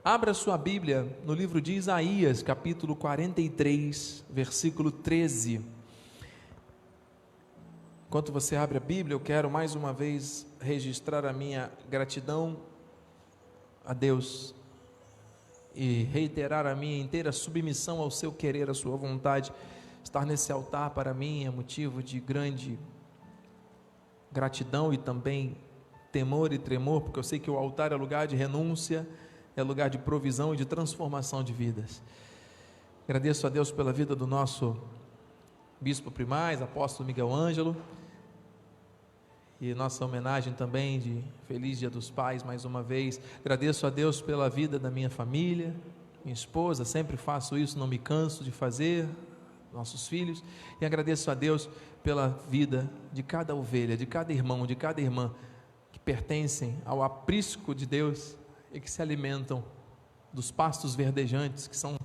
Abra sua Bíblia no livro de Isaías, capítulo 43, versículo 13. Enquanto você abre a Bíblia, eu quero mais uma vez registrar a minha gratidão a Deus e reiterar a minha inteira submissão ao seu querer, à sua vontade. Estar nesse altar para mim é motivo de grande gratidão e também temor e tremor, porque eu sei que o altar é lugar de renúncia, é lugar de provisão e de transformação de vidas. Agradeço a Deus pela vida do nosso bispo primaz, apóstolo Miguel Ângelo, e nossa homenagem também de Feliz Dia dos Pais mais uma vez. Agradeço a Deus pela vida da minha família, minha esposa, sempre faço isso, não me canso de fazer, nossos filhos, e agradeço a Deus pela vida de cada ovelha, de cada irmão, de cada irmã que pertencem ao aprisco de Deus e que se alimentam dos pastos verdejantes que são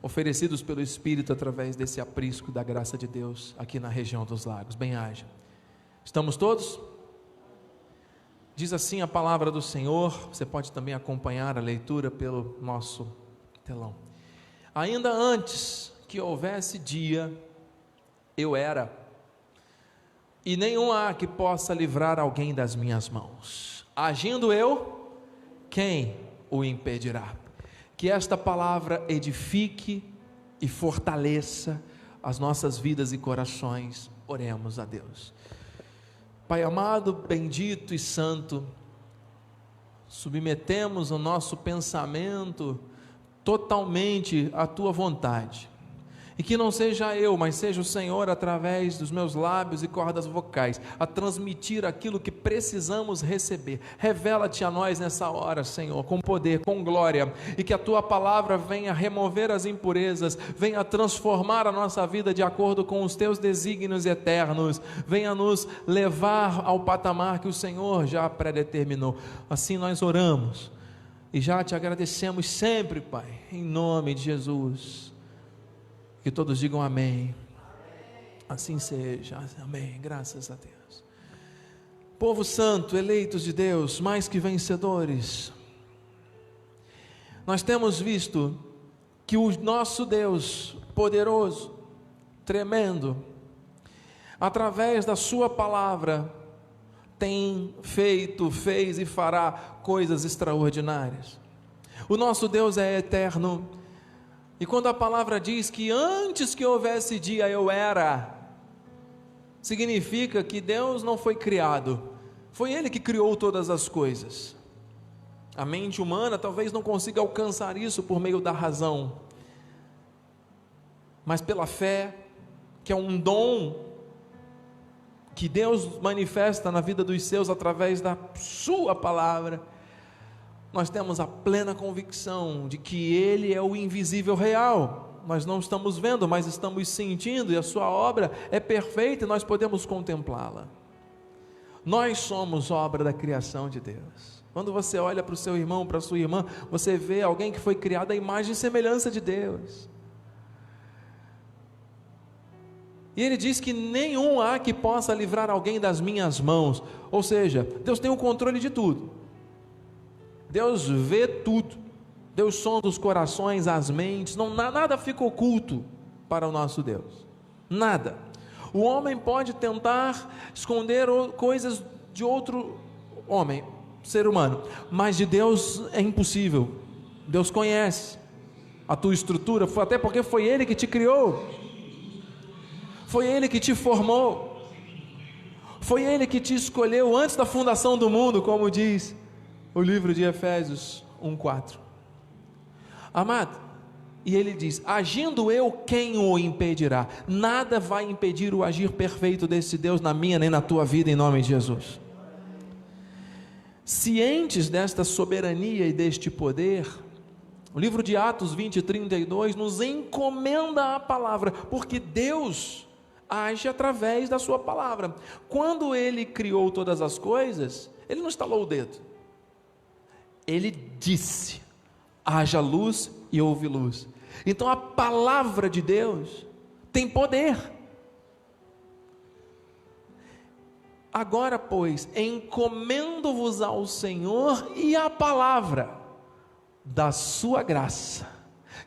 oferecidos pelo Espírito através desse aprisco da graça de Deus aqui na região dos lagos. Bem-haja. Estamos todos? Diz assim a palavra do Senhor. Você pode também acompanhar a leitura pelo nosso telão. Ainda antes que houvesse dia, eu era, e nenhum há que possa livrar alguém das minhas mãos. Agindo eu, quem o impedirá? Que esta palavra edifique e fortaleça as nossas vidas e corações. Oremos a Deus. Pai amado, bendito e santo, submetemos o nosso pensamento totalmente à tua vontade. E que não seja eu, mas seja o Senhor, através dos meus lábios e cordas vocais, a transmitir aquilo que precisamos receber. Revela-te a nós nessa hora, Senhor, com poder, com glória, e que a tua palavra venha remover as impurezas, venha transformar a nossa vida de acordo com os teus desígnios eternos, venha nos levar ao patamar que o Senhor já predeterminou. Assim nós oramos e já te agradecemos sempre, Pai, em nome de Jesus. Que todos digam amém. Assim seja, amém, graças a Deus. Povo santo, eleitos de Deus, mais que vencedores, nós temos visto que o nosso Deus poderoso, tremendo, através da sua palavra, tem feito, fez e fará coisas extraordinárias. O nosso Deus é eterno. E quando a palavra diz que antes que houvesse dia eu era, significa que Deus não foi criado, foi Ele que criou todas as coisas. A mente humana talvez não consiga alcançar isso por meio da razão, mas pela fé, que é um dom que Deus manifesta na vida dos seus através da sua palavra, nós temos a plena convicção de que Ele é o invisível real. Nós não estamos vendo, mas estamos sentindo, e a sua obra é perfeita e nós podemos contemplá-la. Nós somos obra da criação de Deus. Quando você olha para o seu irmão, para a sua irmã, você vê alguém que foi criado à imagem e semelhança de Deus. E Ele diz que nenhum há que possa livrar alguém das minhas mãos. Ou seja, Deus tem o controle de tudo. Deus vê tudo, Deus sonda os corações, as mentes, nada fica oculto para o nosso Deus, nada. O homem pode tentar esconder coisas de outro homem, ser humano, mas de Deus é impossível. Deus conhece a tua estrutura, até porque foi Ele que te criou, foi Ele que te formou, foi Ele que te escolheu antes da fundação do mundo, como diz o livro de Efésios 1:4. Amado, e ele diz: agindo eu, quem o impedirá? Nada vai impedir o agir perfeito desse Deus na minha nem na tua vida, em nome de Jesus. Cientes desta soberania e deste poder, o livro de Atos 20:32 nos encomenda a palavra, porque Deus age através da sua palavra. Quando Ele criou todas as coisas, Ele não estalou o dedo. Ele disse: haja luz, e houve luz. Então a palavra de Deus tem poder. Agora, pois, encomendo-vos ao Senhor e à palavra. da sua graça,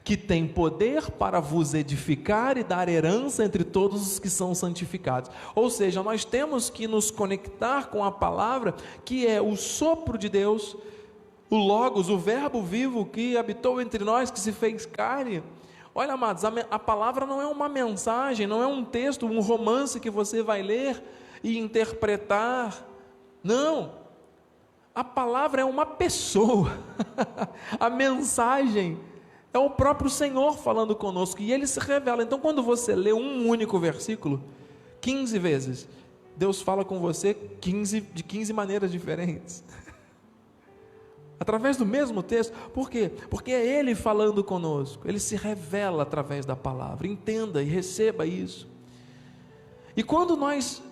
que tem poder para vos edificar e dar herança entre todos os que são santificados. Ou seja, nós temos que nos conectar com a palavra, que é o sopro de Deus, o Logos, o verbo vivo que habitou entre nós, que se fez carne. Olha, amados, a palavra não é uma mensagem, não é um texto, um romance que você vai ler e interpretar. Não, a palavra é uma pessoa. A mensagem é o próprio Senhor falando conosco, e Ele se revela. Então, quando você lê um único versículo, 15 vezes, Deus fala com você de 15 maneiras diferentes, através do mesmo texto. Por quê? Porque é Ele falando conosco, Ele se revela através da palavra. Entenda e receba isso. E quando nós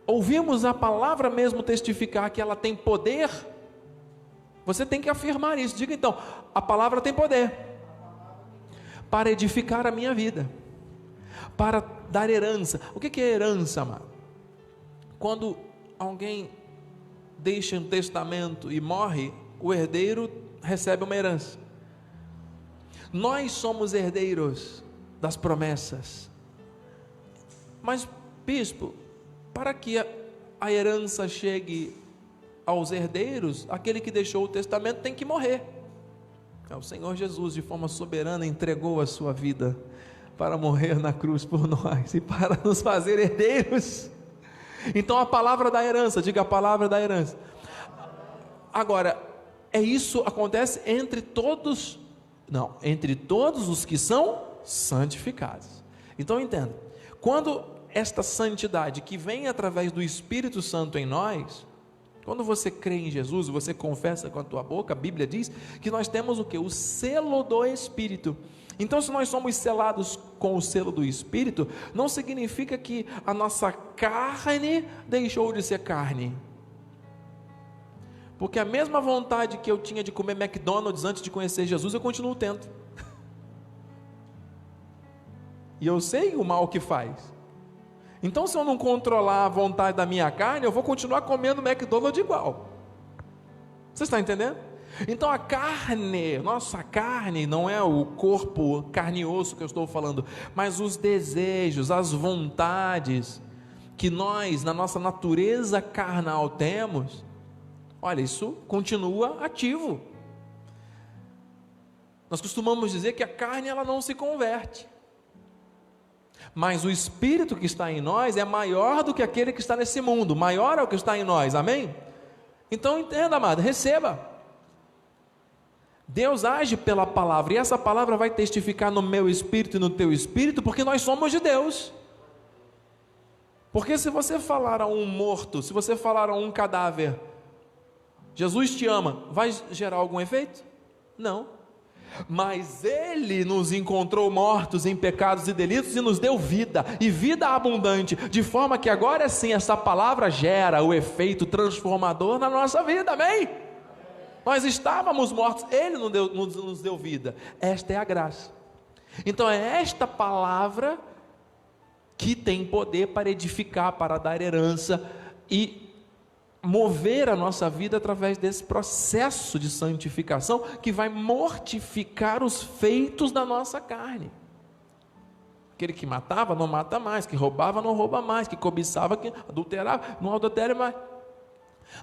ouvimos a palavra mesmo testificar que ela tem poder, você tem que afirmar isso. Diga então: a palavra tem poder para edificar a minha vida, para dar herança. O que é herança, amado? Quando alguém deixa um testamento e morre, o herdeiro recebe uma herança. Nós somos herdeiros das promessas. Mas, bispo, para que a herança chegue aos herdeiros, aquele que deixou o testamento tem que morrer. O Senhor Jesus, de forma soberana, entregou a sua vida para morrer na cruz por nós e para nos fazer herdeiros. Então, a palavra da herança, diga: a palavra da herança. Agora, isso acontece entre todos os que são santificados. Então, entenda, quando esta santidade que vem através do Espírito Santo em nós, quando você crê em Jesus, você confessa com a tua boca, a Bíblia diz que nós temos o quê? O selo do Espírito. Então, se nós somos selados com o selo do Espírito, não significa que a nossa carne deixou de ser carne, porque a mesma vontade que eu tinha de comer McDonald's antes de conhecer Jesus, eu continuo tendo, e eu sei o mal que faz. Então, se eu não controlar a vontade da minha carne, eu vou continuar comendo McDonald's igual. Você está entendendo? Então, a carne, nossa carne, não é o corpo carne e osso que eu estou falando, mas os desejos, as vontades que nós, na nossa natureza carnal, temos. Olha, isso continua ativo. Nós costumamos dizer que a carne, ela não se converte, mas o Espírito que está em nós é maior do que aquele que está nesse mundo. Maior é o que está em nós, amém? Então entenda, amado, receba. Deus age pela palavra, e essa palavra vai testificar no meu espírito e no teu espírito, porque nós somos de Deus. Porque se você falar a um morto, se você falar a um cadáver, Jesus te ama, vai gerar algum efeito? Não. Mas Ele nos encontrou mortos em pecados e delitos e nos deu vida, e vida abundante, de forma que agora sim essa palavra gera o efeito transformador na nossa vida, amém? Nós estávamos mortos, Ele nos deu vida. Esta é a graça. Então é esta palavra que tem poder para edificar, para dar herança e mover a nossa vida através desse processo de santificação, que vai mortificar os feitos da nossa carne. Aquele que matava não mata mais, que roubava não rouba mais, que cobiçava, que adulterava não adultera mais.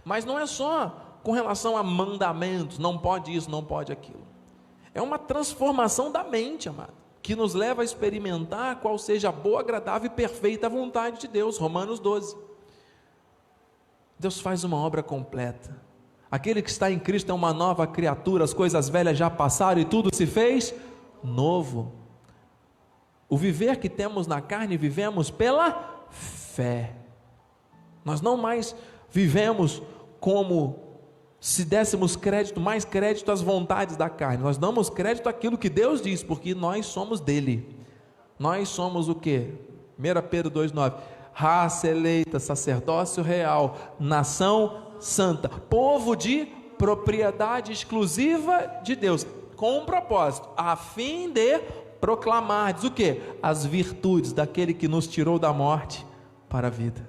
Mas não é só com relação a mandamentos, não pode isso, não pode aquilo. É uma transformação da mente, amado, que nos leva a experimentar qual seja a boa, agradável e perfeita vontade de Deus. Romanos 12. Deus faz uma obra completa. Aquele que está em Cristo é uma nova criatura, as coisas velhas já passaram e tudo se fez novo. O viver que temos na carne, vivemos pela fé. Nós não mais vivemos como se dessemos crédito, mais crédito às vontades da carne. Nós damos crédito àquilo que Deus diz, porque nós somos dele. Nós somos o quê? 1 Pedro 2,9: raça eleita, sacerdócio real, nação santa, povo de propriedade exclusiva de Deus, com um propósito, a fim de proclamar, diz o quê? As virtudes daquele que nos tirou da morte para a vida.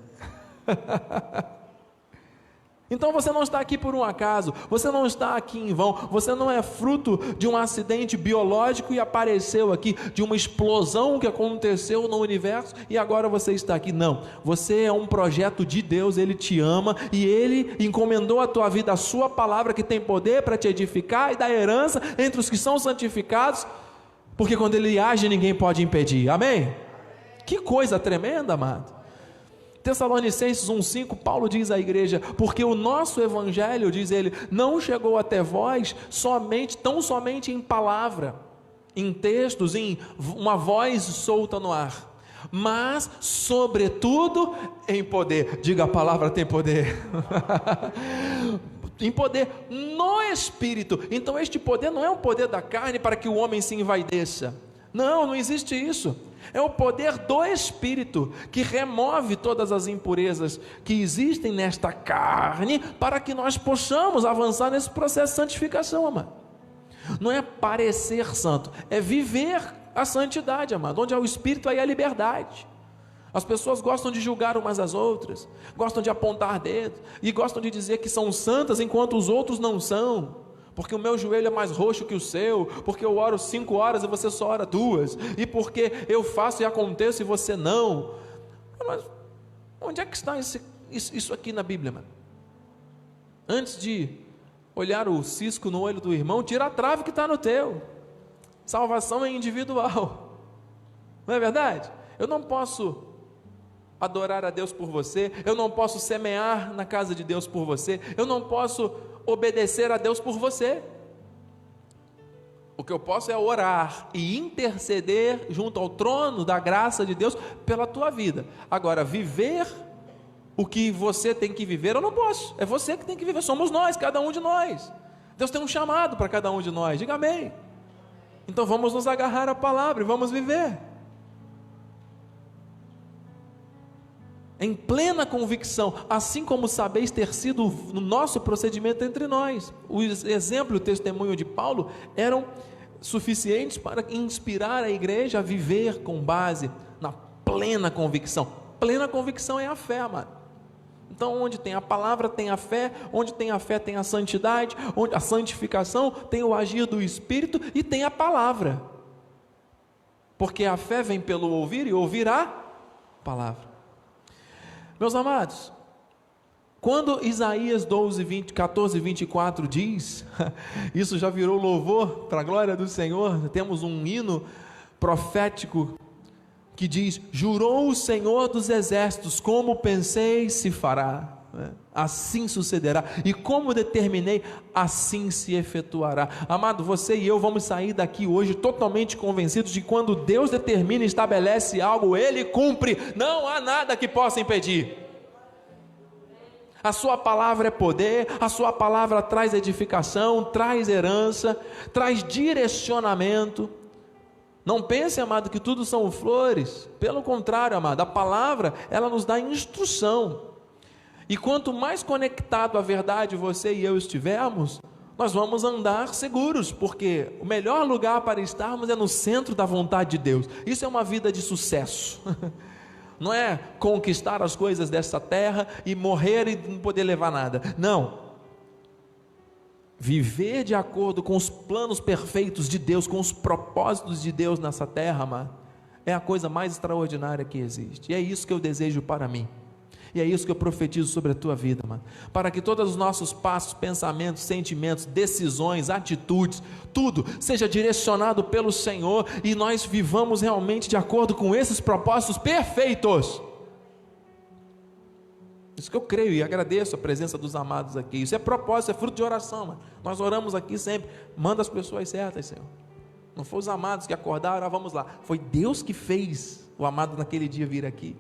Então você não está aqui por um acaso, você não está aqui em vão, você não é fruto de um acidente biológico e apareceu aqui, de uma explosão que aconteceu no universo e agora você está aqui. Não, você é um projeto de Deus, Ele te ama e Ele encomendou a tua vida, a sua palavra que tem poder para te edificar e dar herança entre os que são santificados, porque quando Ele age ninguém pode impedir, amém? Que coisa tremenda, amado. Tessalonicenses 1,5, Paulo diz à igreja, porque o nosso evangelho, diz ele, não chegou até vós tão somente em palavra, em textos, em uma voz solta no ar, mas sobretudo em poder. Diga, a palavra tem poder. Em poder no Espírito. Então este poder não é um poder da carne para que o homem se envaideça. Não existe isso. É o poder do Espírito que remove todas as impurezas que existem nesta carne para que nós possamos avançar nesse processo de santificação, amado. Não é parecer santo, é viver a santidade, amado. Onde há o Espírito, aí há a liberdade. As pessoas gostam de julgar umas às outras, gostam de apontar dedos e gostam de dizer que são santas enquanto os outros não são. Porque o meu joelho é mais roxo que o seu, porque eu oro 5 horas e você só ora 2, e porque eu faço e aconteço e você não. Mas onde é que está isso aqui na Bíblia, mano? Antes de olhar o cisco no olho do irmão, tira a trave que está no teu. Salvação é individual, não é verdade? Eu não posso adorar a Deus por você, eu não posso semear na casa de Deus por você, eu não posso obedecer a Deus por você. O que eu posso é orar e interceder junto ao trono da graça de Deus pela tua vida. Agora, viver o que você tem que viver, eu não posso, é você que tem que viver, somos nós, cada um de nós. Deus tem um chamado para cada um de nós, diga amém. Então vamos nos agarrar à palavra e vamos viver em plena convicção, assim como sabeis ter sido no nosso procedimento entre nós. O exemplo e o testemunho de Paulo eram suficientes para inspirar a igreja a viver com base na plena convicção. Plena convicção é a fé, amado. Então, onde tem a palavra, tem a fé. Onde tem a fé, tem a santidade. Onde a santificação, tem o agir do Espírito e tem a palavra. Porque a fé vem pelo ouvir e ouvir a palavra. Meus amados, quando Isaías 14, 24 diz, isso já virou louvor para a glória do Senhor, temos um hino profético que diz, jurou o Senhor dos exércitos, como pensei se fará, assim sucederá, e como determinei, assim se efetuará. Amado, você e eu vamos sair daqui hoje totalmente convencidos de que quando Deus determina e estabelece algo, Ele cumpre, não há nada que possa impedir. A sua palavra é poder, a sua palavra traz edificação, traz herança, traz direcionamento. Não pense, amado, que tudo são flores, pelo contrário, amado, a palavra, ela nos dá instrução. E quanto mais conectado à verdade você e eu estivermos, nós vamos andar seguros, porque o melhor lugar para estarmos é no centro da vontade de Deus. Isso é uma vida de sucesso. Não é conquistar as coisas dessa terra e morrer e não poder levar nada. Não. Viver de acordo com os planos perfeitos de Deus, com os propósitos de Deus nessa terra, amado, é a coisa mais extraordinária que existe. E é isso que eu desejo para mim. E é isso que eu profetizo sobre a tua vida, mano. Para que todos os nossos passos, pensamentos, sentimentos, decisões, atitudes, tudo seja direcionado pelo Senhor e nós vivamos realmente de acordo com esses propósitos perfeitos. Isso que eu creio e agradeço a presença dos amados aqui. Isso é propósito, é fruto de oração, mano. Nós oramos aqui sempre. Manda as pessoas certas, Senhor. Não foi os amados que acordaram, vamos lá. Foi Deus que fez o amado naquele dia vir aqui.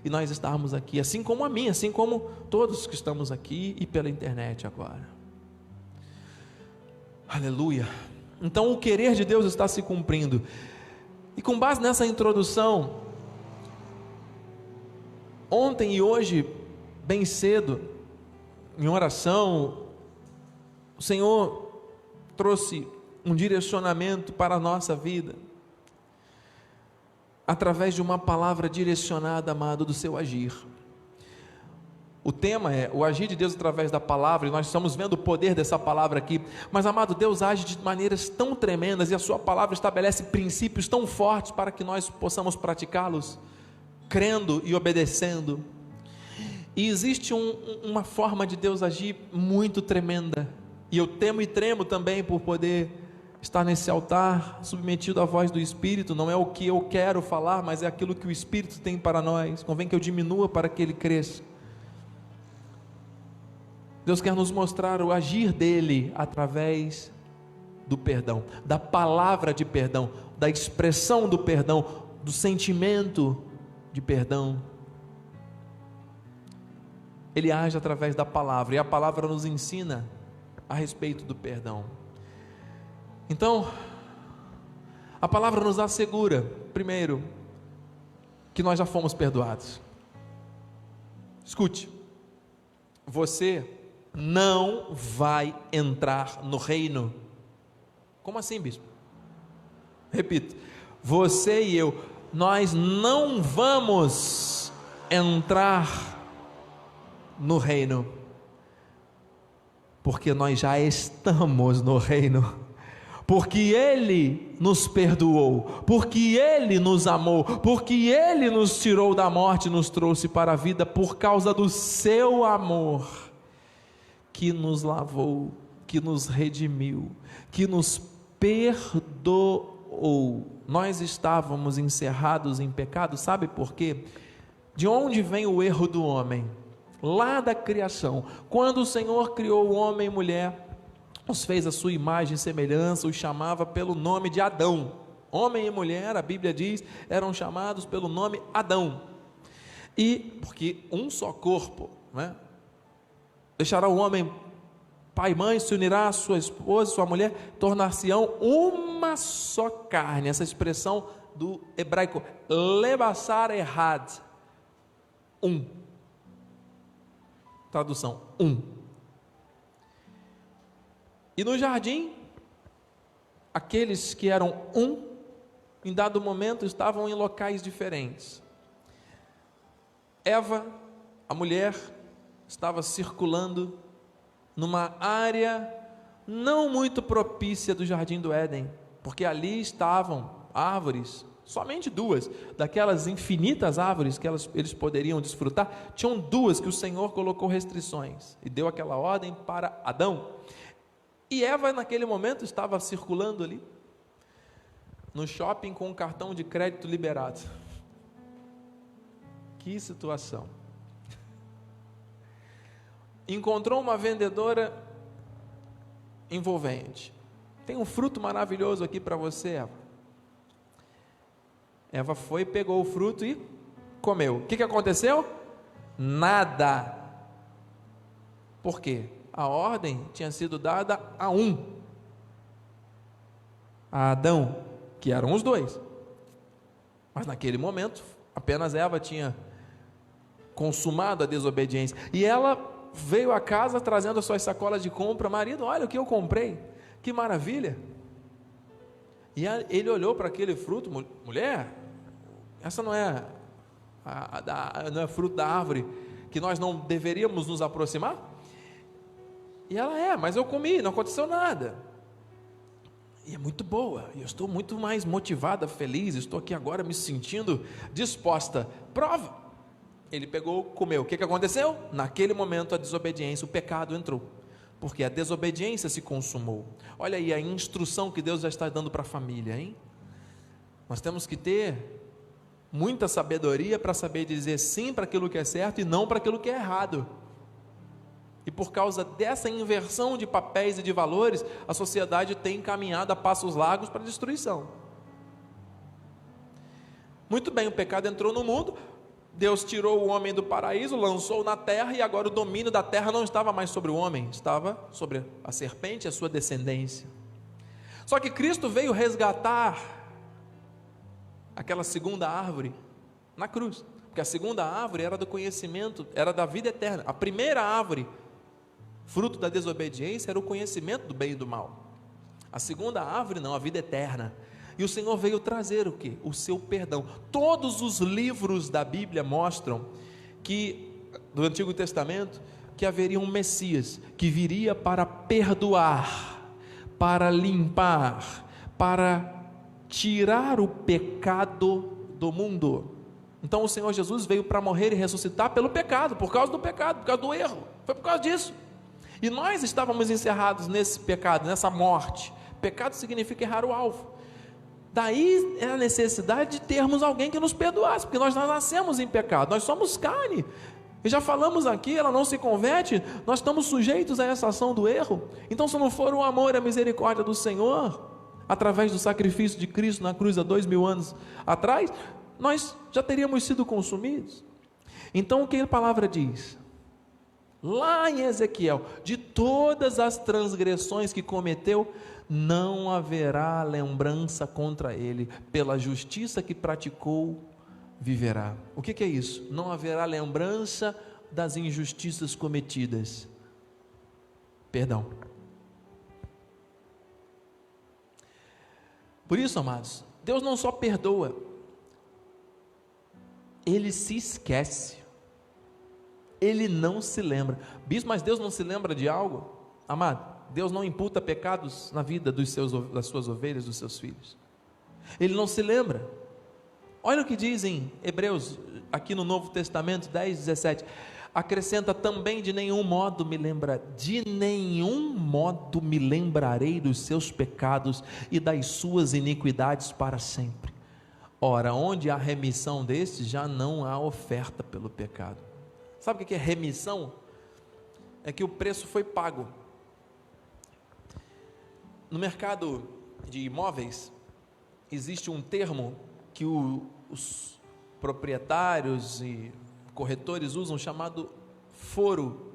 E nós estarmos aqui, assim como a mim, assim como todos que estamos aqui e pela internet agora. Aleluia. Então o querer de Deus está se cumprindo. E com base nessa introdução, ontem e hoje, bem cedo, em oração, o Senhor trouxe um direcionamento para a nossa vida, através de uma palavra direcionada, amado, do seu agir. O tema é o agir de Deus através da palavra, e nós estamos vendo o poder dessa palavra aqui. Mas, amado, Deus age de maneiras tão tremendas, e a sua palavra estabelece princípios tão fortes para que nós possamos praticá-los, crendo e obedecendo. E existe uma forma de Deus agir muito tremenda, e eu temo e tremo também por poder estar nesse altar, submetido à voz do Espírito. Não é o que eu quero falar, mas é aquilo que o Espírito tem para nós. Convém que eu diminua para que Ele cresça. Deus quer nos mostrar o agir dele através do perdão, da palavra de perdão, da expressão do perdão, do sentimento de perdão. Ele age através da palavra, e a palavra nos ensina a respeito do perdão. Então, a palavra nos assegura, primeiro, que nós já fomos perdoados. Escute, você não vai entrar no reino. Como assim, bispo? Repito, você e eu, nós não vamos entrar no reino, porque nós já estamos no reino, porque Ele nos perdoou, porque Ele nos amou, porque Ele nos tirou da morte e nos trouxe para a vida, por causa do seu amor, que nos lavou, que nos redimiu, que nos perdoou. Nós estávamos encerrados em pecado, sabe por quê? De onde vem o erro do homem? Lá da criação, quando o Senhor criou o homem e mulher, os fez a sua imagem e semelhança, os chamava pelo nome de Adão. Homem e mulher, a Bíblia diz, eram chamados pelo nome Adão. E porque um só corpo, né? Deixará o homem pai e mãe, se unirá a sua esposa, sua mulher, tornar-se-ão uma só carne. Essa expressão do hebraico lebassar errad, tradução, E no jardim, aqueles que eram em dado momento estavam em locais diferentes. Eva, a mulher, estava circulando numa área não muito propícia do jardim do Éden, porque ali estavam árvores, somente duas, daquelas infinitas árvores que eles poderiam desfrutar, tinham duas que o Senhor colocou restrições, e deu aquela ordem para Adão, e Eva naquele momento estava circulando ali, no shopping com um cartão de crédito liberado. Que situação! Encontrou uma vendedora envolvente. Tem um fruto maravilhoso aqui para você, Eva. Eva foi, pegou o fruto e comeu. O que aconteceu? Nada. Por quê? A ordem tinha sido dada a Adão, que eram os dois. Mas naquele momento, apenas Eva tinha consumado a desobediência. E ela veio a casa trazendo as suas sacolas de compra. Marido, olha o que eu comprei, que maravilha. E ele olhou para aquele fruto. Mulher, essa não é não é fruto da árvore que nós não deveríamos nos aproximar? E ela, mas eu comi, não aconteceu nada, e é muito boa, eu estou muito mais motivada, feliz, estou aqui agora me sentindo disposta. Prova. Ele pegou, comeu. O que aconteceu? Naquele momento a desobediência, o pecado entrou, porque a desobediência se consumou. Olha aí a instrução que Deus já está dando para a família, hein? Nós temos que ter muita sabedoria para saber dizer sim para aquilo que é certo e não para aquilo que é errado. E por causa dessa inversão de papéis e de valores, a sociedade tem caminhado a passos largos para a destruição. Muito bem, o pecado entrou no mundo, Deus tirou o homem do paraíso, lançou na terra, e agora o domínio da terra não estava mais sobre o homem, estava sobre a serpente e a sua descendência. Só que Cristo veio resgatar aquela segunda árvore na cruz, porque a segunda árvore era do conhecimento, era da vida eterna. A primeira árvore, fruto da desobediência, era o conhecimento do bem e do mal. A segunda árvore não, a vida eterna. E o Senhor veio trazer o quê? O seu perdão. Todos os livros da Bíblia mostram que do Antigo Testamento que haveria um Messias que viria para perdoar, para limpar, para tirar o pecado do mundo. Então o Senhor Jesus veio para morrer e ressuscitar pelo pecado, por causa do pecado, por causa do erro, foi por causa disso. E nós estávamos encerrados nesse pecado, nessa morte. Pecado significa errar o alvo. Daí é a necessidade de termos alguém que nos perdoasse, porque nós nascemos em pecado, nós somos carne. E já falamos aqui, ela não se converte, nós estamos sujeitos a essa ação do erro. Então, se não for o amor e a misericórdia do Senhor, através do sacrifício de Cristo na cruz há 2000 anos atrás, nós já teríamos sido consumidos. Então, o que a palavra diz? Lá em Ezequiel, de todas as transgressões que cometeu, não haverá lembrança contra ele, pela justiça que praticou, viverá. O que é isso? Não haverá lembrança das injustiças cometidas. Perdão. Por isso, amados, Deus não só perdoa, Ele se esquece, Ele não se lembra. Bispo, mas Deus não se lembra de algo? Amado, Deus não imputa pecados na vida das suas ovelhas, dos seus filhos. Ele não se lembra. Olha o que diz em Hebreus, aqui no Novo Testamento 10:17, acrescenta também: de nenhum modo me lembrarei dos seus pecados e das suas iniquidades para sempre. Ora, onde há remissão destes, já não há oferta pelo pecado. Sabe o que é remissão? É que o preço foi pago. No mercado de imóveis, existe um termo que os proprietários e corretores usam, chamado foro.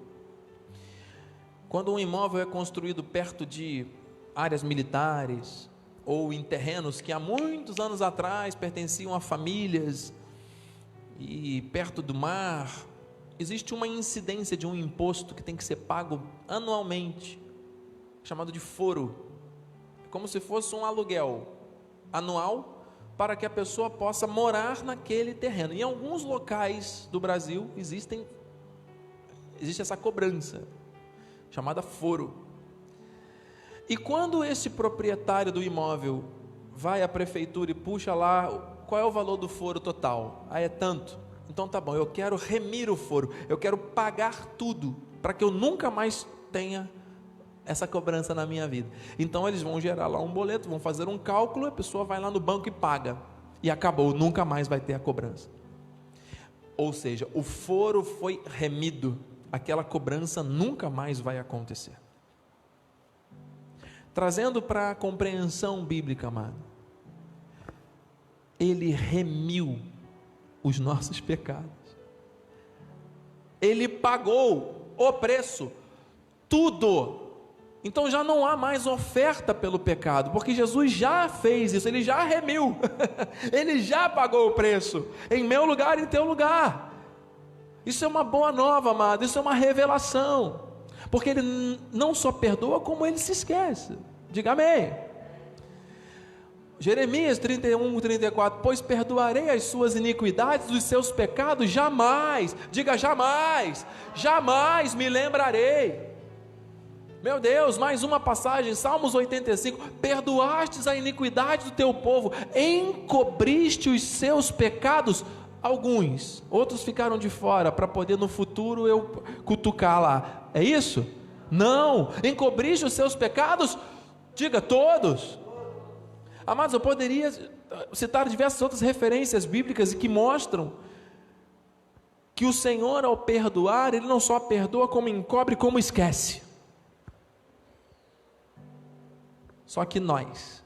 Quando um imóvel é construído perto de áreas militares ou em terrenos que há muitos anos atrás pertenciam a famílias e perto do mar, existe uma incidência de um imposto que tem que ser pago anualmente, chamado de foro. É como se fosse um aluguel anual para que a pessoa possa morar naquele terreno. Em alguns locais do Brasil existe essa cobrança, chamada foro. E quando esse proprietário do imóvel vai à prefeitura e puxa lá, qual é o valor do foro total? É tanto. Então tá bom, eu quero remir o foro, eu quero pagar tudo, para que eu nunca mais tenha essa cobrança na minha vida. Então eles vão gerar lá um boleto, vão fazer um cálculo, a pessoa vai lá no banco e paga, e acabou, nunca mais vai ter a cobrança. Ou seja, o foro foi remido, aquela cobrança nunca mais vai acontecer. Trazendo para a compreensão bíblica, amado, Ele remiu os nossos pecados, Ele pagou o preço, tudo. Então já não há mais oferta pelo pecado, porque Jesus já fez isso, Ele já remiu, Ele já pagou o preço, em meu lugar e em teu lugar. Isso é uma boa nova, amado, isso é uma revelação, porque Ele não só perdoa, como Ele se esquece. Diga amém. Jeremias 31:34, pois perdoarei as suas iniquidades, os seus pecados, jamais, diga jamais, jamais me lembrarei. Meu Deus, mais uma passagem, Salmos 85, perdoastes a iniquidade do teu povo, encobriste os seus pecados, alguns, outros ficaram de fora, para poder no futuro eu cutucar lá, é isso? Não, encobriste os seus pecados, diga todos. Amados, eu poderia citar diversas outras referências bíblicas que mostram que o Senhor, ao perdoar, Ele não só perdoa, como encobre, como esquece. Só que nós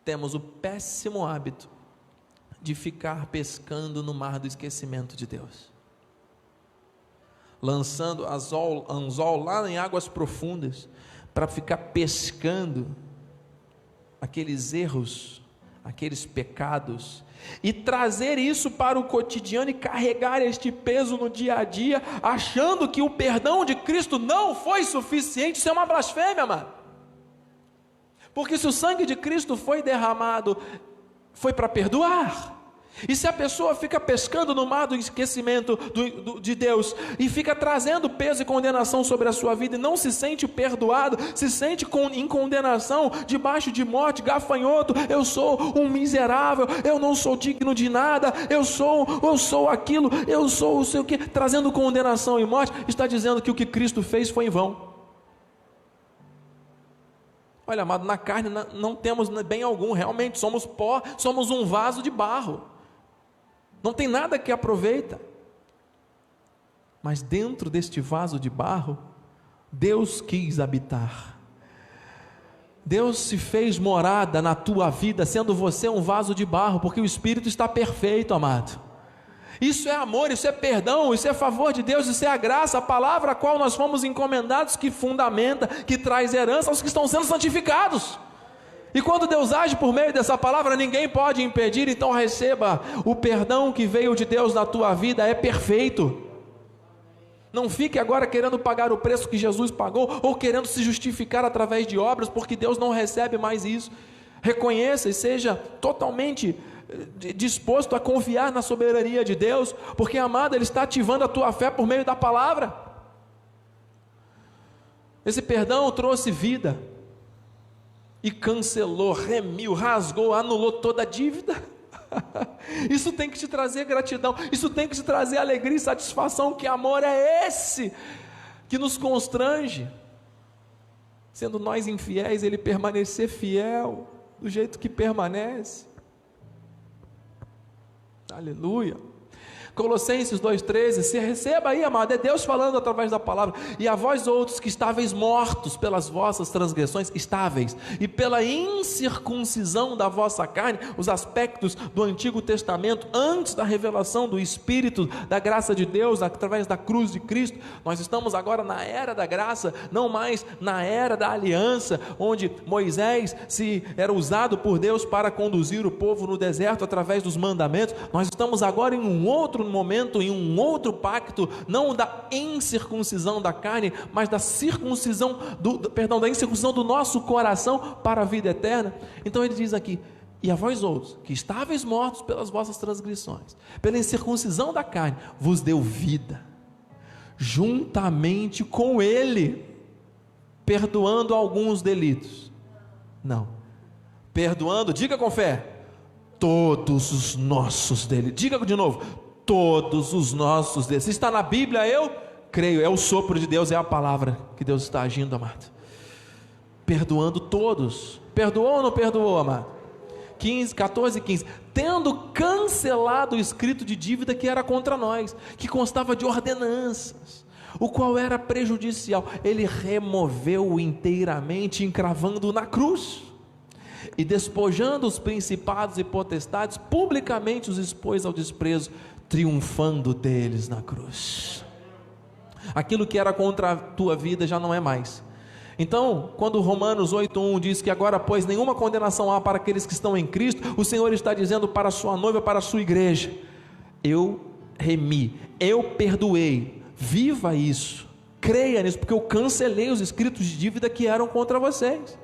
temos o péssimo hábito de ficar pescando no mar do esquecimento de Deus, lançando anzol lá em águas profundas, para ficar pescando aqueles erros, aqueles pecados, e trazer isso para o cotidiano e carregar este peso no dia a dia, achando que o perdão de Cristo não foi suficiente. Isso é uma blasfêmia, mano. Porque se o sangue de Cristo foi derramado, foi para perdoar, E se a pessoa fica pescando no mar do esquecimento de Deus, e fica trazendo peso e condenação sobre a sua vida, e não se sente perdoado, se sente em condenação, debaixo de morte, gafanhoto, eu sou um miserável, eu não sou digno de nada, eu sou aquilo, eu sou o sei o que, trazendo condenação e morte, está dizendo que o que Cristo fez foi em vão. Olha, amado, na carne não temos bem algum, realmente somos pó, somos um vaso de barro, não tem nada que aproveita, mas dentro deste vaso de barro, Deus quis habitar, Deus se fez morada na tua vida, sendo você um vaso de barro, porque o Espírito está perfeito, amado. Isso é amor, isso é perdão, isso é favor de Deus, isso é a graça, a palavra a qual nós fomos encomendados, que fundamenta, que traz herança aos que estão sendo santificados. E quando Deus age por meio dessa palavra, ninguém pode impedir. Então receba o perdão que veio de Deus na tua vida, é perfeito. Não fique agora querendo pagar o preço que Jesus pagou, ou querendo se justificar através de obras, porque Deus não recebe mais isso. Reconheça e seja totalmente disposto a confiar na soberania de Deus, porque, amado, Ele está ativando a tua fé por meio da palavra. Esse perdão trouxe vida, e cancelou, remiu, rasgou, anulou toda a dívida. Isso tem que te trazer gratidão, isso tem que te trazer alegria e satisfação. Que amor é esse que nos constrange, sendo nós infiéis, Ele permanecer fiel do jeito que permanece? Aleluia. Colossenses 2,13, se receba aí, amado, é Deus falando através da palavra. E a vós outros que estáveis mortos pelas vossas transgressões, estáveis, e pela incircuncisão da vossa carne, os aspectos do Antigo Testamento, antes da revelação do Espírito, da graça de Deus, através da cruz de Cristo, nós estamos agora na era da graça, não mais na era da aliança, onde Moisés era usado por Deus para conduzir o povo no deserto através dos mandamentos. Nós estamos agora em um outro momento, em um outro pacto, não da incircuncisão da carne, mas da circuncisão da incircuncisão do nosso coração para a vida eterna. Então ele diz aqui: e a vós outros, que estáveis mortos pelas vossas transgressões, pela incircuncisão da carne, vos deu vida, juntamente com ele, perdoando alguns delitos. Não, perdoando, diga com fé, todos os nossos delitos. Diga de novo, todos os nossos delitos. Se está na Bíblia, eu creio, é o sopro de Deus, é a palavra que Deus está agindo, amado. Perdoando todos. Perdoou ou não perdoou, amado? 14:15, tendo cancelado o escrito de dívida que era contra nós, que constava de ordenanças, o qual era prejudicial, ele removeu inteiramente, encravando na cruz, e despojando os principados e potestades, publicamente os expôs ao desprezo, triunfando deles na cruz. Aquilo que era contra a tua vida já não é mais. Então, quando Romanos 8:1 diz que agora, pois, nenhuma condenação há para aqueles que estão em Cristo, o Senhor está dizendo para a sua noiva, para a sua igreja: eu remi, eu perdoei, viva isso, creia nisso, porque eu cancelei os escritos de dívida que eram contra vocês.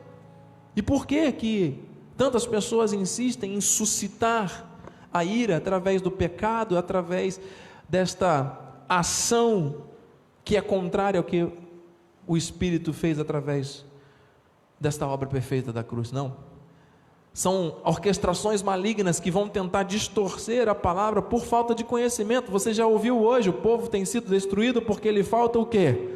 E por que tantas pessoas insistem em suscitar a ira através do pecado, através desta ação que é contrária ao que o Espírito fez através desta obra perfeita da cruz? Não, são orquestrações malignas que vão tentar distorcer a palavra por falta de conhecimento. Você já ouviu hoje, o povo tem sido destruído porque lhe falta o quê?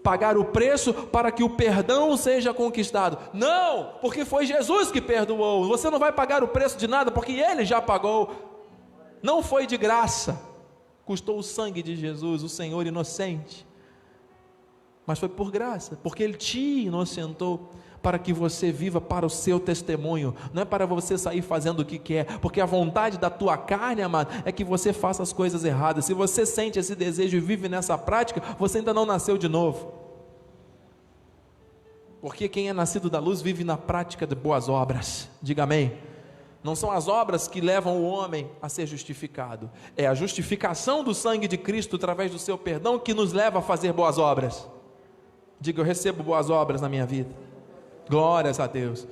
Pagar o preço para que o perdão seja conquistado. Não, porque foi Jesus que perdoou. Você não vai pagar o preço de nada, porque Ele já pagou. Não foi de graça, custou o sangue de Jesus, o Senhor inocente, mas foi por graça, porque Ele te inocentou, para que você viva para o seu testemunho, não é para você sair fazendo o que quer, porque a vontade da tua carne, amado, é que você faça as coisas erradas. Se você sente esse desejo e vive nessa prática, você ainda não nasceu de novo, porque quem é nascido da luz vive na prática de boas obras. Diga amém. Não são as obras que levam o homem a ser justificado, é a justificação do sangue de Cristo através do seu perdão que nos leva a fazer boas obras. Diga: eu recebo boas obras na minha vida. Glórias a Deus.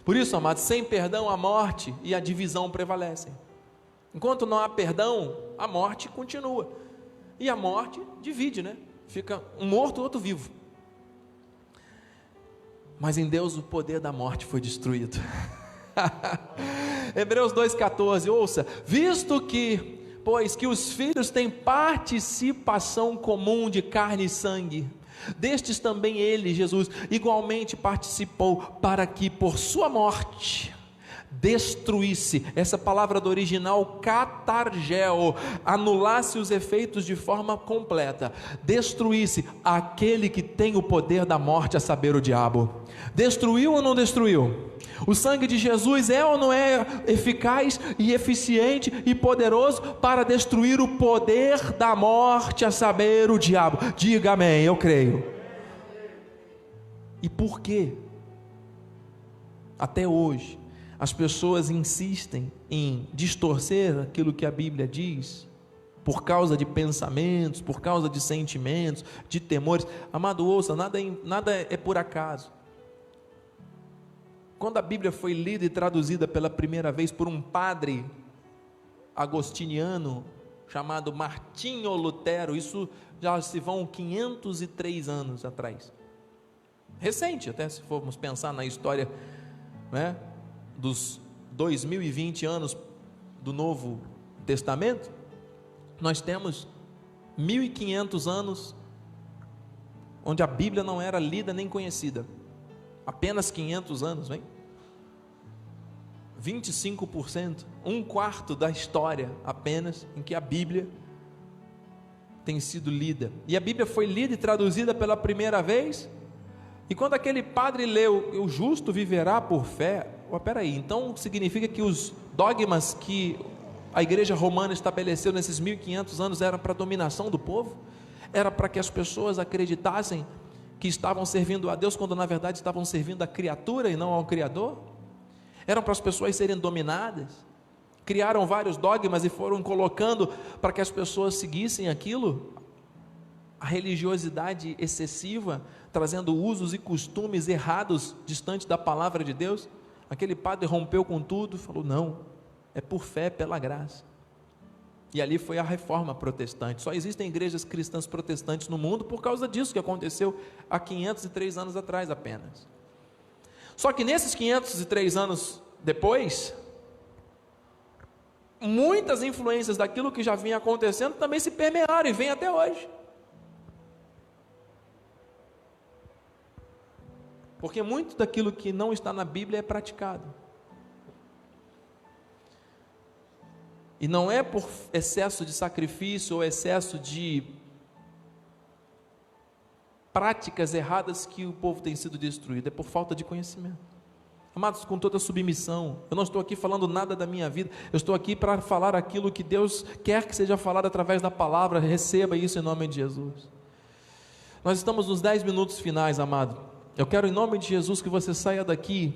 Por isso, amados, sem perdão a morte e a divisão prevalecem. Enquanto não há perdão, a morte continua. E a morte divide, né? Fica um morto, outro vivo. Mas em Deus o poder da morte foi destruído. Hebreus 2,14, ouça: visto que, pois que os filhos têm participação comum de carne e sangue, destes também ele, Jesus, igualmente participou, para que por sua morte destruísse, essa palavra do original katargeo, anulasse os efeitos de forma completa, destruísse aquele que tem o poder da morte, a saber, o diabo. Destruiu ou não destruiu? O sangue de Jesus é ou não é eficaz e eficiente e poderoso para destruir o poder da morte, a saber, o diabo? Diga amém, eu creio. E por quê? Até hoje as pessoas insistem em distorcer aquilo que a Bíblia diz, por causa de pensamentos, por causa de sentimentos, de temores. Amado, ouça, nada é por acaso. Quando a Bíblia foi lida e traduzida pela primeira vez por um padre agostiniano, chamado Martinho Lutero, isso já se vão 503 anos atrás, recente, até se formos pensar na história, né, dos 2020 anos do Novo Testamento, nós temos 1500 anos onde a Bíblia não era lida nem conhecida, apenas 500 anos, hein? 25%, um quarto da história apenas em que a Bíblia tem sido lida, e a Bíblia foi lida e traduzida pela primeira vez, e quando aquele padre leu, o justo viverá por fé, peraí, então significa que os dogmas que a igreja romana estabeleceu nesses 1500 anos eram para a dominação do povo? Era para que as pessoas acreditassem que estavam servindo a Deus, quando na verdade estavam servindo a criatura e não ao Criador? Eram para as pessoas serem dominadas? Criaram vários dogmas e foram colocando para que as pessoas seguissem aquilo? A religiosidade excessiva, trazendo usos e costumes errados, distante da palavra de Deus. Aquele padre rompeu com tudo e falou: não, é por fé, pela graça. E ali foi a reforma protestante. Só existem igrejas cristãs protestantes no mundo por causa disso que aconteceu há 503 anos atrás apenas. Só que nesses 503 anos depois, muitas influências daquilo que já vinha acontecendo também se permearam e vem até hoje. Porque muito daquilo que não está na Bíblia é praticado. E não é por excesso de sacrifício ou excesso de práticas erradas que o povo tem sido destruído, é por falta de conhecimento. Amados, com toda submissão, eu não estou aqui falando nada da minha vida, eu estou aqui para falar aquilo que Deus quer que seja falado através da palavra. Receba isso em nome de Jesus. Nós estamos nos 10 minutos finais, amado. Eu quero em nome de Jesus que você saia daqui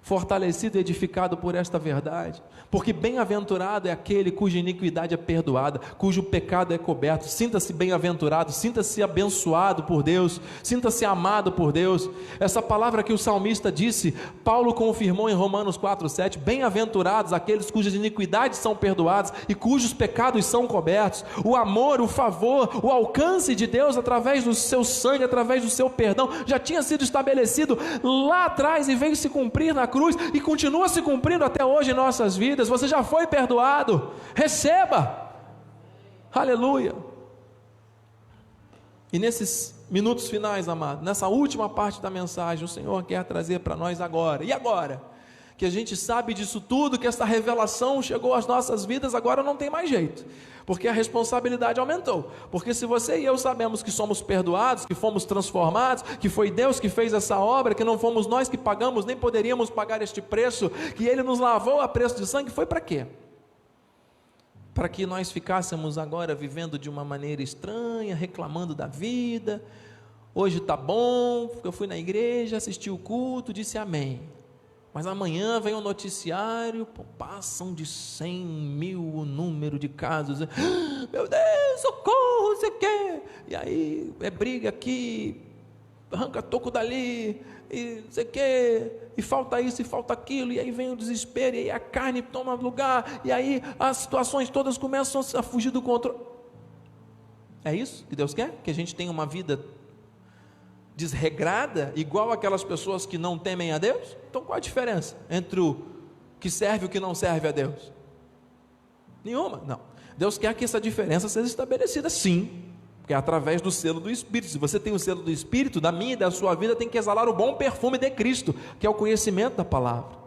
fortalecido e edificado por esta verdade, porque bem-aventurado é aquele cuja iniquidade é perdoada, cujo pecado é coberto. Sinta-se bem-aventurado, sinta-se abençoado por Deus, sinta-se amado por Deus. Essa palavra que o salmista disse, Paulo confirmou em Romanos 4,7, bem-aventurados aqueles cujas iniquidades são perdoadas e cujos pecados são cobertos. O amor, o favor, o alcance de Deus através do seu sangue, através do seu perdão, já tinha sido estabelecido lá atrás e veio se cumprir na cruz e continua se cumprindo até hoje em nossas vidas. Você já foi perdoado, receba, aleluia. E nesses minutos finais, amado, nessa última parte da mensagem, o Senhor quer trazer para nós agora, e agora? Que a gente sabe disso tudo, que essa revelação chegou às nossas vidas, agora não tem mais jeito, porque a responsabilidade aumentou, porque se você e eu sabemos que somos perdoados, que fomos transformados, que foi Deus que fez essa obra, que não fomos nós que pagamos, nem poderíamos pagar este preço, que Ele nos lavou a preço de sangue, foi para quê? Para que nós ficássemos agora vivendo de uma maneira estranha, reclamando da vida. Hoje está bom, porque eu fui na igreja, assisti o culto, disse amém. Mas amanhã vem um noticiário, passam de 100 mil o número de casos. Meu Deus, socorro, você quer? E aí é briga aqui, arranca toco dali, e não sei o quê, e falta isso e falta aquilo, e aí vem o desespero, e aí a carne toma lugar, e aí as situações todas começam a fugir do controle. É isso que Deus quer? Que a gente tenha uma vida desregrada, igual aquelas pessoas que não temem a Deus? Então qual a diferença entre o que serve e o que não serve a Deus? Nenhuma, não. Deus quer que essa diferença seja estabelecida, sim, porque é através do selo do Espírito. Se você tem o selo do Espírito, da minha e da sua vida tem que exalar o bom perfume de Cristo, que é o conhecimento da palavra,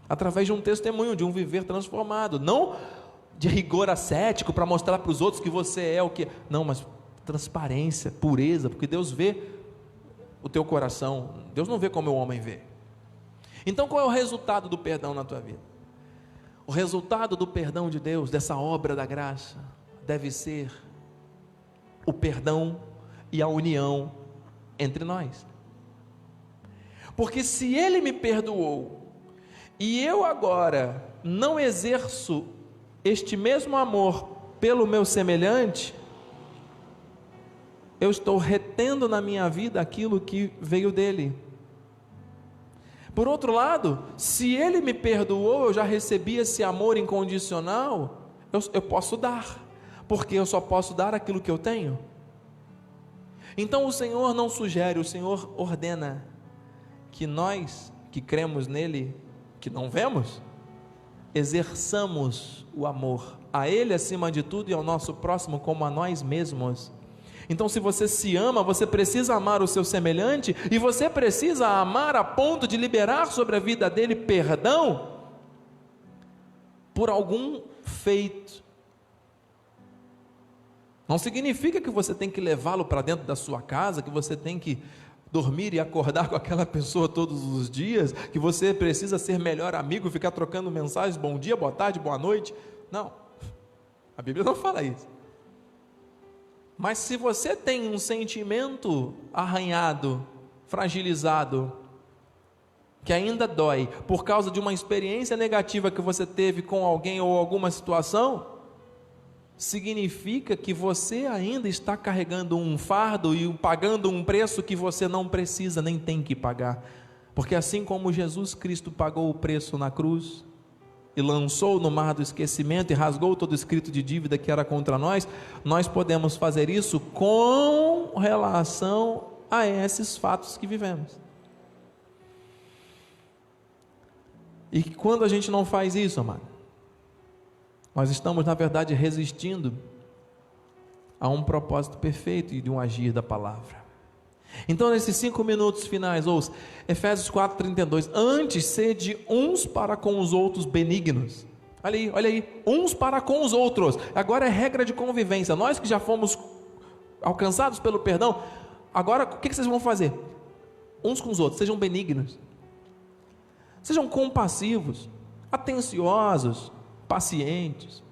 através de um testemunho, de um viver transformado, não de rigor ascético para mostrar para os outros que você é o que, não, mas transparência, pureza, porque Deus vê o teu coração, Deus não vê como o homem vê. Então qual é o resultado do perdão na tua vida? O resultado do perdão de Deus, dessa obra da graça, deve ser o perdão e a união entre nós. Porque se Ele me perdoou, e eu agora não exerço este mesmo amor pelo meu semelhante, eu estou retendo na minha vida aquilo que veio dele. Por outro lado, se Ele me perdoou, eu já recebi esse amor incondicional, eu posso dar, porque eu só posso dar aquilo que eu tenho. Então o Senhor não sugere, o Senhor ordena que nós que cremos nele, que não vemos, exerçamos o amor a Ele acima de tudo e ao nosso próximo como a nós mesmos. Então, se você se ama, você precisa amar o seu semelhante, e você precisa amar a ponto de liberar sobre a vida dele perdão por algum feito. Não significa que você tem que levá-lo para dentro da sua casa, que você tem que dormir e acordar com aquela pessoa todos os dias, que você precisa ser melhor amigo, ficar trocando mensagens, bom dia, boa tarde, boa noite. Não, a Bíblia não fala isso. Mas se você tem um sentimento arranhado, fragilizado, que ainda dói, por causa de uma experiência negativa que você teve com alguém ou alguma situação, significa que você ainda está carregando um fardo e pagando um preço que você não precisa nem tem que pagar. Porque assim como Jesus Cristo pagou o preço na cruz, e lançou no mar do esquecimento, e rasgou todo o escrito de dívida que era contra nós, nós podemos fazer isso com relação a esses fatos que vivemos. E quando a gente não faz isso, amado, nós estamos na verdade resistindo a um propósito perfeito e de um agir da palavra. Então nesses 5 minutos finais, ouça, Efésios 4:32, antes sede uns para com os outros benignos. Olha aí, uns para com os outros, agora é regra de convivência. Nós que já fomos alcançados pelo perdão, agora o que vocês vão fazer? Uns com os outros, sejam benignos, sejam compassivos, atenciosos, pacientes,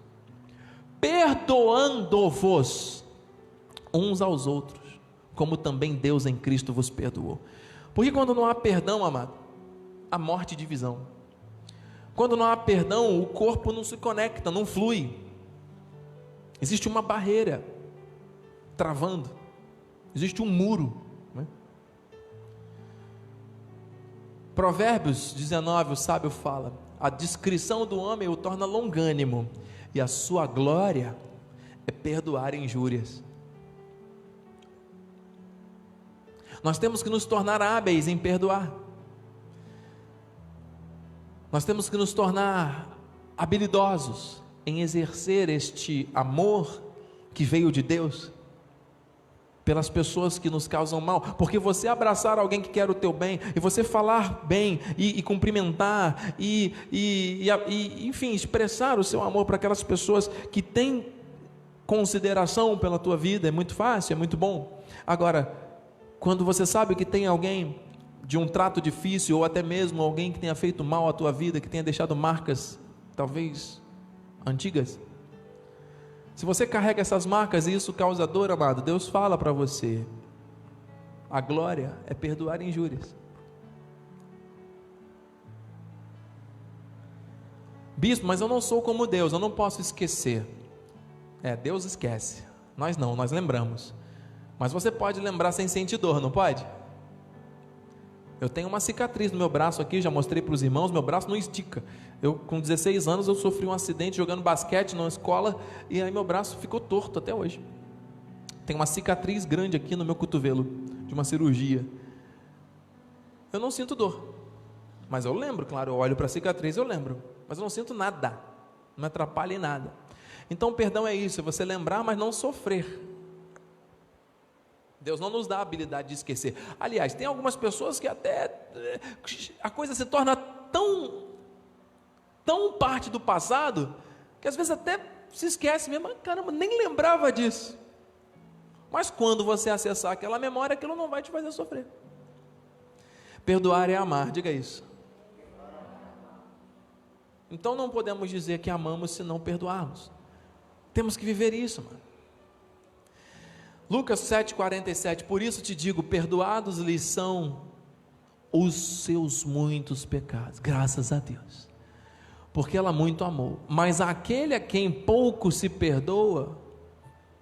perdoando-vos uns aos outros, como também Deus em Cristo vos perdoou. Porque quando não há perdão, amado, há morte e divisão. Quando não há perdão, o corpo não se conecta, não flui. Existe uma barreira travando, existe um muro, né? Provérbios 19, o sábio fala: a discrição do homem o torna longânimo, e a sua glória é perdoar injúrias. Nós temos que nos tornar hábeis em perdoar. Nós temos que nos tornar habilidosos em exercer este amor que veio de Deus pelas pessoas que nos causam mal. Porque você abraçar alguém que quer o teu bem, e você falar bem, e cumprimentar, enfim, expressar o seu amor para aquelas pessoas que têm consideração pela tua vida, é muito fácil, é muito bom. Agora, quando você sabe que tem alguém de um trato difícil, ou até mesmo alguém que tenha feito mal à tua vida, que tenha deixado marcas, talvez, antigas, se você carrega essas marcas e isso causa dor, amado, Deus fala para você, a glória é perdoar injúrias. Bispo, mas eu não sou como Deus, eu não posso esquecer. Deus esquece, nós não, nós lembramos. Mas você pode lembrar sem sentir dor, não pode? Eu tenho uma cicatriz no meu braço aqui, já mostrei para os irmãos, meu braço não estica. Eu, com 16 anos, eu sofri um acidente jogando basquete na escola, e aí meu braço ficou torto até hoje. Tem uma cicatriz grande aqui no meu cotovelo, de uma cirurgia. Eu não sinto dor, mas eu lembro, claro, eu olho para a cicatriz, eu lembro, mas eu não sinto nada, não me atrapalha em nada. Então o perdão é isso, é você lembrar, mas não sofrer. Deus não nos dá a habilidade de esquecer. Aliás, tem algumas pessoas que até a coisa se torna tão parte do passado, que às vezes até se esquece mesmo, caramba, nem lembrava disso. Mas quando você acessar aquela memória, aquilo não vai te fazer sofrer. Perdoar é amar, diga isso. Então não podemos dizer que amamos se não perdoarmos. Temos que viver isso, mano. Lucas 7,47, por isso te digo, perdoados lhes são os seus muitos pecados, graças a Deus, porque ela muito amou, mas aquele a quem pouco se perdoa,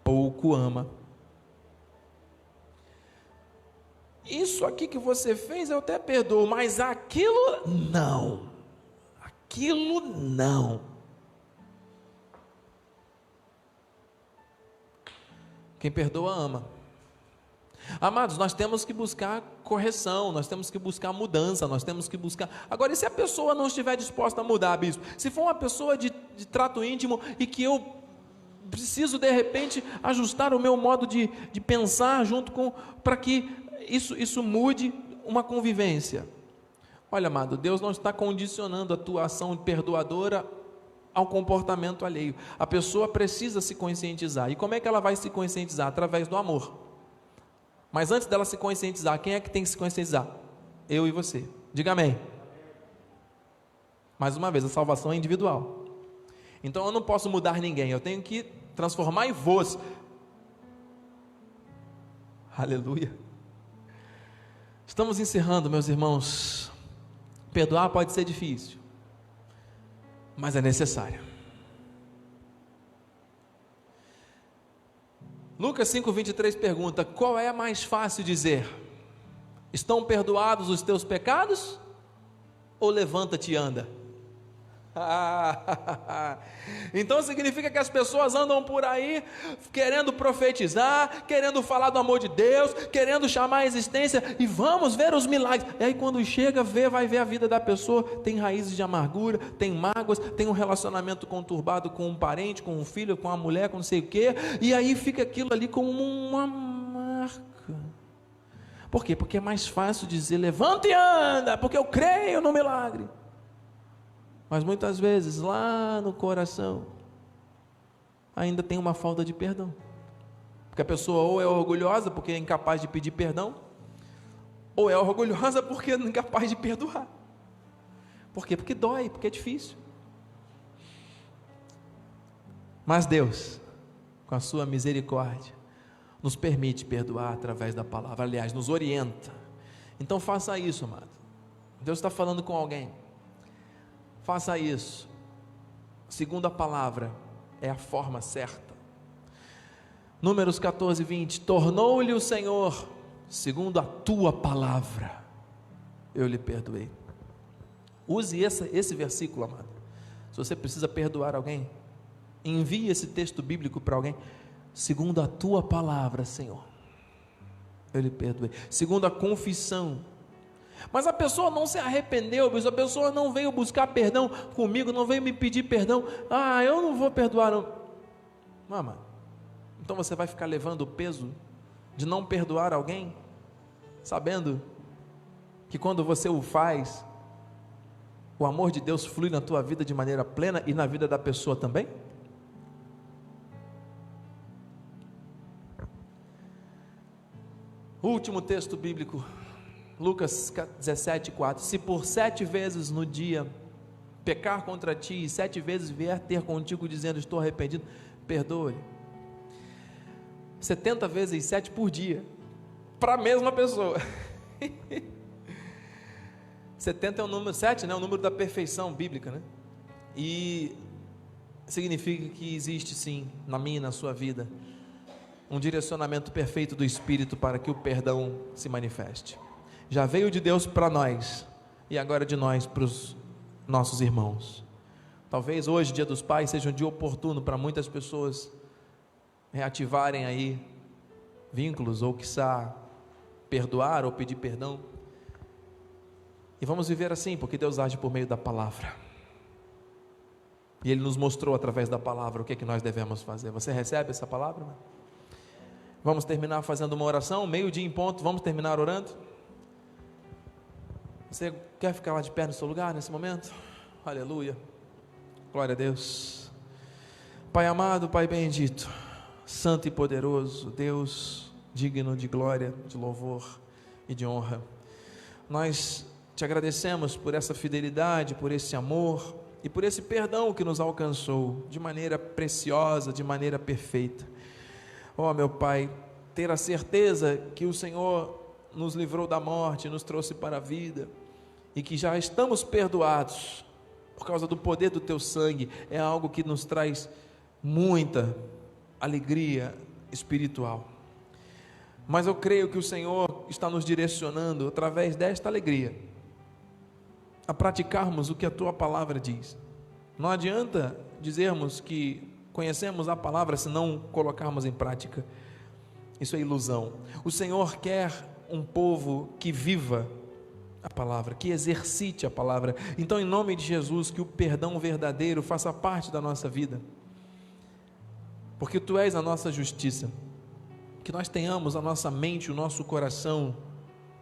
pouco ama. Isso aqui que você fez eu até perdoo, mas aquilo não, aquilo não. Quem perdoa ama. Amados, nós temos que buscar correção, nós temos que buscar mudança, nós temos que buscar. Agora, e se a pessoa não estiver disposta a mudar, bispo? Se for uma pessoa de trato íntimo e que eu preciso de repente ajustar o meu modo de pensar junto com, para que isso mude uma convivência. Olha, amado, Deus não está condicionando a tua ação perdoadora ao comportamento alheio. A pessoa precisa se conscientizar. E como é que ela vai se conscientizar? Através do amor. Mas antes dela se conscientizar, quem é que tem que se conscientizar? Eu e você. Diga amém. Mais uma vez, a salvação é individual. Então eu não posso mudar ninguém, eu tenho que transformar em vós. Aleluia. Estamos encerrando, meus irmãos. Perdoar pode ser difícil, mas é necessário. Lucas 5,23 pergunta: qual é mais fácil dizer? Estão perdoados os teus pecados? Ou levanta-te e anda? Então significa que as pessoas andam por aí querendo profetizar, querendo falar do amor de Deus, querendo chamar a existência, e vamos ver os milagres. E aí quando chega, vai ver a vida da pessoa, tem raízes de amargura, tem mágoas, tem um relacionamento conturbado com um parente, com um filho, com uma mulher, com não sei o que, e aí fica aquilo ali como uma marca. Por quê? Porque é mais fácil dizer levanta e anda, porque eu creio no milagre. Mas muitas vezes lá no coração ainda tem uma falta de perdão, porque a pessoa ou é orgulhosa porque é incapaz de pedir perdão, ou é orgulhosa porque é incapaz de perdoar. Por quê? Porque dói, porque é difícil. Mas Deus, com a sua misericórdia, nos permite perdoar através da palavra, aliás, nos orienta. Então faça isso, amado. Deus está falando com alguém. Faça isso. Segundo a palavra, é a forma certa. Números 14:20, tornou-lhe o Senhor, segundo a tua palavra, eu lhe perdoei. Use esse versículo, amado. Se você precisa perdoar alguém, envie esse texto bíblico para alguém. Segundo a tua palavra, Senhor, eu lhe perdoei. Segundo a confissão. Mas a pessoa não se arrependeu, a pessoa não veio buscar perdão comigo, não veio me pedir perdão. Eu não vou perdoar não. Mama, então você vai ficar levando o peso de não perdoar alguém, sabendo que quando você o faz, o amor de Deus flui na tua vida de maneira plena e na vida da pessoa também? Último texto bíblico, Lucas 17:4, se por 7 vezes no dia pecar contra ti, e 7 vezes vier ter contigo dizendo estou arrependido, perdoe. 70 vezes 7 por dia, para a mesma pessoa. 70 é o número 7, né? O número da perfeição bíblica, né? E significa que existe sim, na minha e na sua vida, um direcionamento perfeito do Espírito para que o perdão se manifeste. Já veio de Deus para nós, e agora de nós para os nossos irmãos. Talvez hoje, Dia dos Pais, seja um dia oportuno para muitas pessoas reativarem aí vínculos, ou quiçá perdoar ou pedir perdão. E vamos viver assim, porque Deus age por meio da palavra, e Ele nos mostrou através da palavra o que é que nós devemos fazer. Você recebe essa palavra? Vamos terminar fazendo uma oração, 12:00 em ponto, vamos terminar orando. Você quer ficar lá de pé no seu lugar nesse momento? Aleluia, glória a Deus. Pai amado, Pai bendito, santo e poderoso, Deus digno de glória, de louvor e de honra, nós te agradecemos por essa fidelidade, por esse amor e por esse perdão que nos alcançou de maneira preciosa, de maneira perfeita. Oh meu Pai, ter a certeza que o Senhor nos livrou da morte, nos trouxe para a vida, e que já estamos perdoados por causa do poder do Teu sangue, é algo que nos traz muita alegria espiritual. Mas eu creio que o Senhor está nos direcionando através desta alegria a praticarmos o que a Tua palavra diz. Não adianta dizermos que conhecemos a palavra se não colocarmos em prática. Isso é ilusão. O Senhor quer um povo que viva a palavra, que exercite a palavra. Então, em nome de Jesus, que o perdão verdadeiro faça parte da nossa vida, porque Tu és a nossa justiça. Que nós tenhamos a nossa mente, o nosso coração,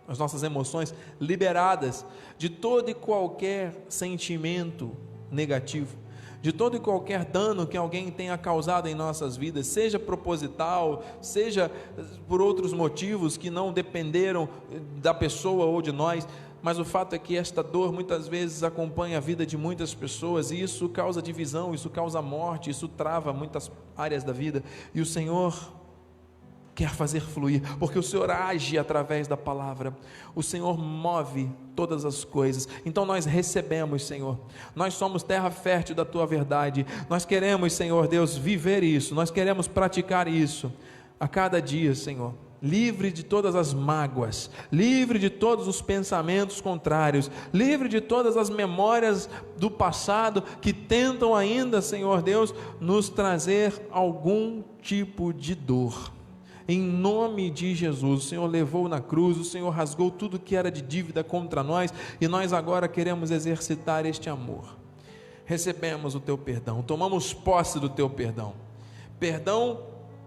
as nossas emoções liberadas de todo e qualquer sentimento negativo, de todo e qualquer dano que alguém tenha causado em nossas vidas, seja proposital, seja por outros motivos que não dependeram da pessoa ou de nós, mas o fato é que esta dor muitas vezes acompanha a vida de muitas pessoas, e isso causa divisão, isso causa morte, isso trava muitas áreas da vida, e o Senhor quer fazer fluir, porque o Senhor age através da palavra, o Senhor move todas as coisas. Então nós recebemos, Senhor, nós somos terra fértil da Tua verdade, nós queremos, Senhor Deus, viver isso, nós queremos praticar isso a cada dia, Senhor, livre de todas as mágoas, livre de todos os pensamentos contrários, livre de todas as memórias do passado que tentam ainda, Senhor Deus, nos trazer algum tipo de dor. Em nome de Jesus, o Senhor levou na cruz, o Senhor rasgou tudo que era de dívida contra nós, e nós agora queremos exercitar este amor. Recebemos o Teu perdão, tomamos posse do Teu perdão, perdão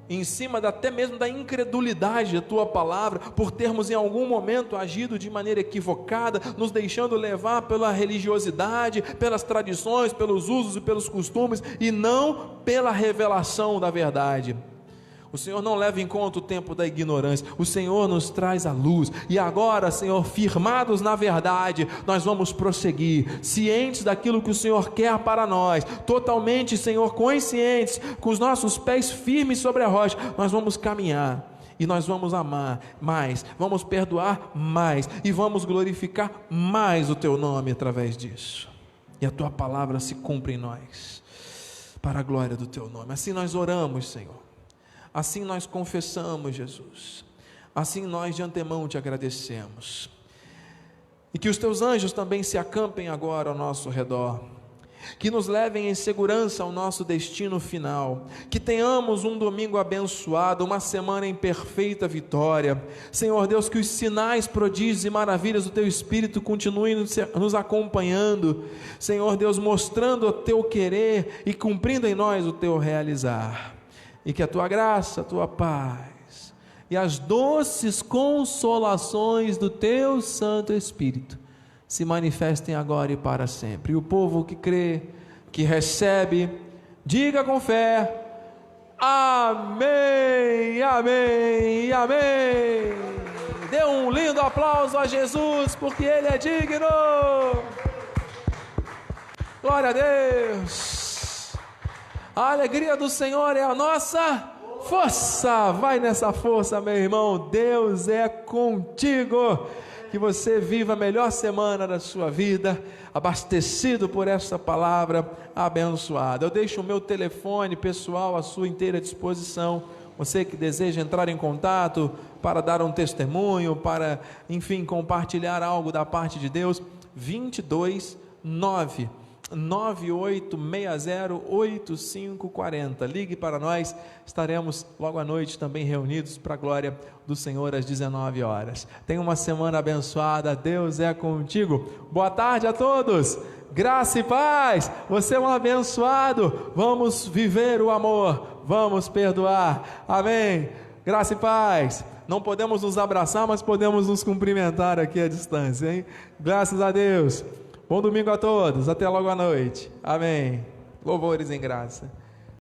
em cima até mesmo da incredulidade da Tua palavra, por termos em algum momento agido de maneira equivocada, nos deixando levar pela religiosidade, pelas tradições, pelos usos e pelos costumes, e não pela revelação da verdade. O Senhor não leva em conta o tempo da ignorância, o Senhor nos traz a luz, e agora, Senhor, firmados na verdade, nós vamos prosseguir, cientes daquilo que o Senhor quer para nós, totalmente, Senhor, conscientes, com os nossos pés firmes sobre a rocha, nós vamos caminhar, e nós vamos amar mais, vamos perdoar mais, e vamos glorificar mais o Teu nome através disso, e a Tua palavra se cumpre em nós, para a glória do Teu nome. Assim nós oramos, Senhor. Assim nós confessamos, Jesus, assim nós de antemão Te agradecemos, e que os Teus anjos também se acampem agora ao nosso redor, que nos levem em segurança ao nosso destino final, que tenhamos um domingo abençoado, uma semana em perfeita vitória. Senhor Deus, que os sinais, prodígios e maravilhas do Teu Espírito continuem nos acompanhando, Senhor Deus, mostrando o Teu querer e cumprindo em nós o Teu realizar, e que a Tua graça, a Tua paz e as doces consolações do Teu Santo Espírito se manifestem agora e para sempre. E o povo que crê, que recebe, diga com fé: amém, amém, amém. Dê um lindo aplauso a Jesus, porque Ele é digno. Glória a Deus. A alegria do Senhor é a nossa força. Vai nessa força, meu irmão. Deus é contigo. Que você viva a melhor semana da sua vida, abastecido por essa palavra abençoada. Eu deixo o meu telefone pessoal à sua inteira disposição. Você que deseja entrar em contato para dar um testemunho, para, enfim, compartilhar algo da parte de Deus, 22 9 98608540. Ligue para nós, estaremos logo à noite também reunidos para a glória do Senhor às 19 horas. Tenha uma semana abençoada, Deus é contigo. Boa tarde a todos, graça e paz, você é um abençoado, vamos viver o amor, vamos perdoar, amém, graça e paz. Não podemos nos abraçar, mas podemos nos cumprimentar aqui à distância, hein? Graças a Deus. Bom domingo a todos, até logo à noite, amém, louvores em graça.